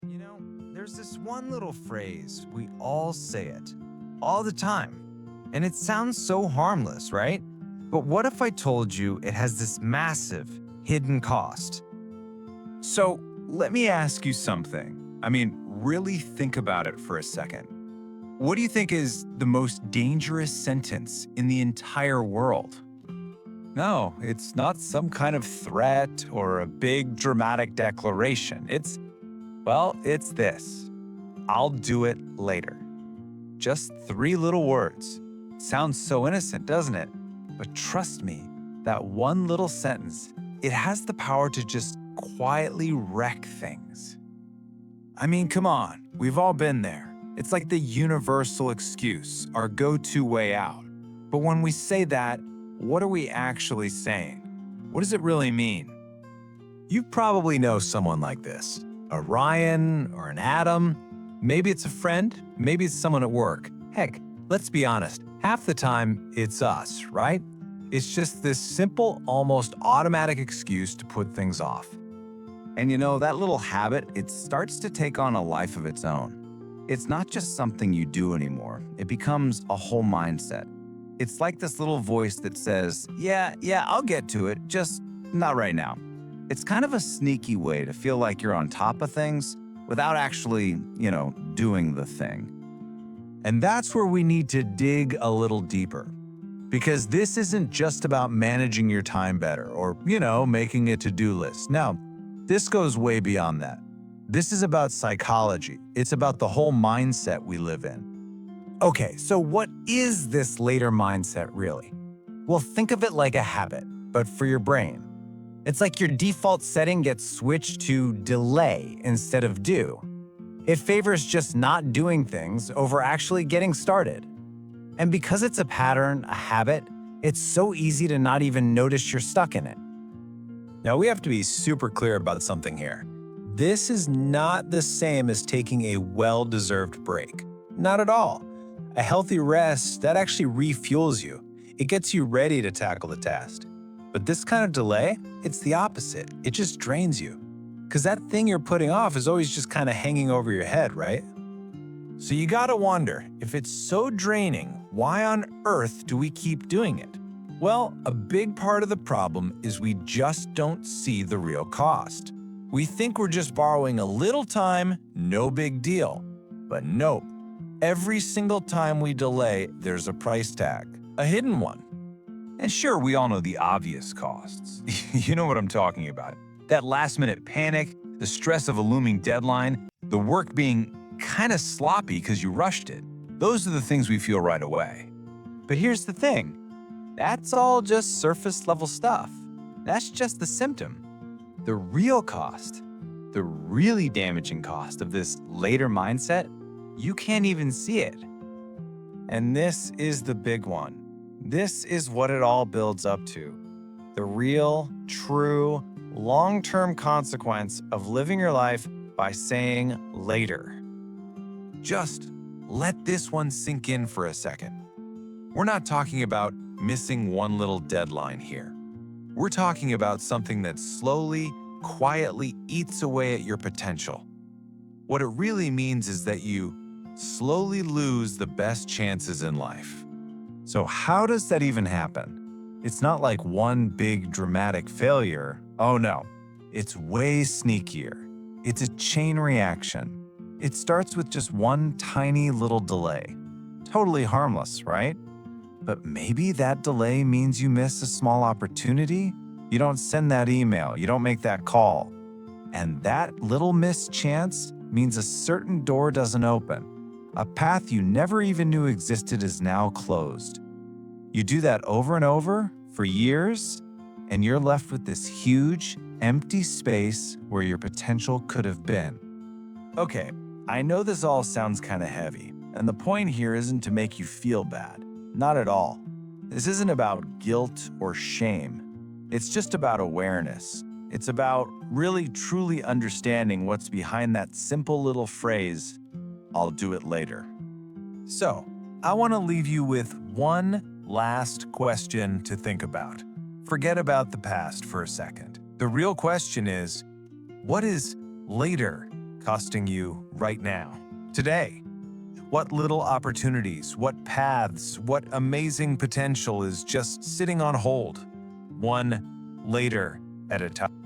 You know, there's this one little phrase, we all say it, all the time. And it sounds so harmless, right? But what if I told you it has this massive hidden cost? So let me ask you something. Really think about it for a second. What do you think is the most dangerous sentence in the entire world? No, it's not some kind of threat or a big dramatic declaration. It's this. I'll do it later. Just 3 little words. Sounds so innocent, doesn't it? But trust me, that one little sentence, it has the power to just quietly wreck things. Come on, we've all been there. It's like the universal excuse, our go-to way out. But when we say that, what are we actually saying? What does it really mean? You probably know someone like this. A Ryan or an Adam. Maybe it's a friend, maybe it's someone at work. Heck, let's be honest, half the time it's us, right? It's just this simple, almost automatic excuse to put things off. And that little habit, it starts to take on a life of its own. It's not just something you do anymore. It becomes a whole mindset. It's like this little voice that says, yeah, I'll get to it, just not right now. It's kind of a sneaky way to feel like you're on top of things without actually, doing the thing. And that's where we need to dig a little deeper. Because this isn't just about managing your time better or, making a to-do list. No, this goes way beyond that. This is about psychology. It's about the whole mindset we live in. Okay, so what is this later mindset really? Well, think of it like a habit, but for your brain. It's like your default setting gets switched to delay instead of do. It favors just not doing things over actually getting started. And because it's a pattern, a habit, it's so easy to not even notice you're stuck in it. Now, we have to be super clear about something here. This is not the same as taking a well-deserved break. Not at all. A healthy rest, that actually refuels you. It gets you ready to tackle the task. But this kind of delay, it's the opposite. It just drains you. Because that thing you're putting off is always just kind of hanging over your head, right? So you gotta wonder, if it's so draining, why on earth do we keep doing it? Well, a big part of the problem is we just don't see the real cost. We think we're just borrowing a little time, no big deal. But nope. Every single time we delay, there's a price tag, a hidden one. And sure, we all know the obvious costs. You know what I'm talking about. That last-minute panic, the stress of a looming deadline, the work being kind of sloppy because you rushed it. Those are the things we feel right away. But here's the thing. That's all just surface-level stuff. That's just the symptom. The real cost, the really damaging cost of this later mindset, you can't even see it. And this is the big one. This is what it all builds up to. The real, true, long-term consequence of living your life by saying later. Just let this one sink in for a second. We're not talking about missing one little deadline here. We're talking about something that slowly, quietly eats away at your potential. What it really means is that you slowly lose the best chances in life. So how does that even happen? It's not like one big dramatic failure. Oh no, it's way sneakier. It's a chain reaction. It starts with just one tiny little delay. Totally harmless, right? But maybe that delay means you miss a small opportunity. You don't send that email, you don't make that call. And that little missed chance means a certain door doesn't open. A path you never even knew existed is now closed. You do that over and over for years, and you're left with this huge, empty space where your potential could have been. Okay, I know this all sounds kind of heavy, and the point here isn't to make you feel bad. Not at all. This isn't about guilt or shame. It's just about awareness. It's about really truly understanding what's behind that simple little phrase, "I'll do it later." So, I want to leave you with one last question to think about. Forget about the past for a second. The real question is, what is later costing you right now, today? What little opportunities, what paths, what amazing potential is just sitting on hold, one later at a time?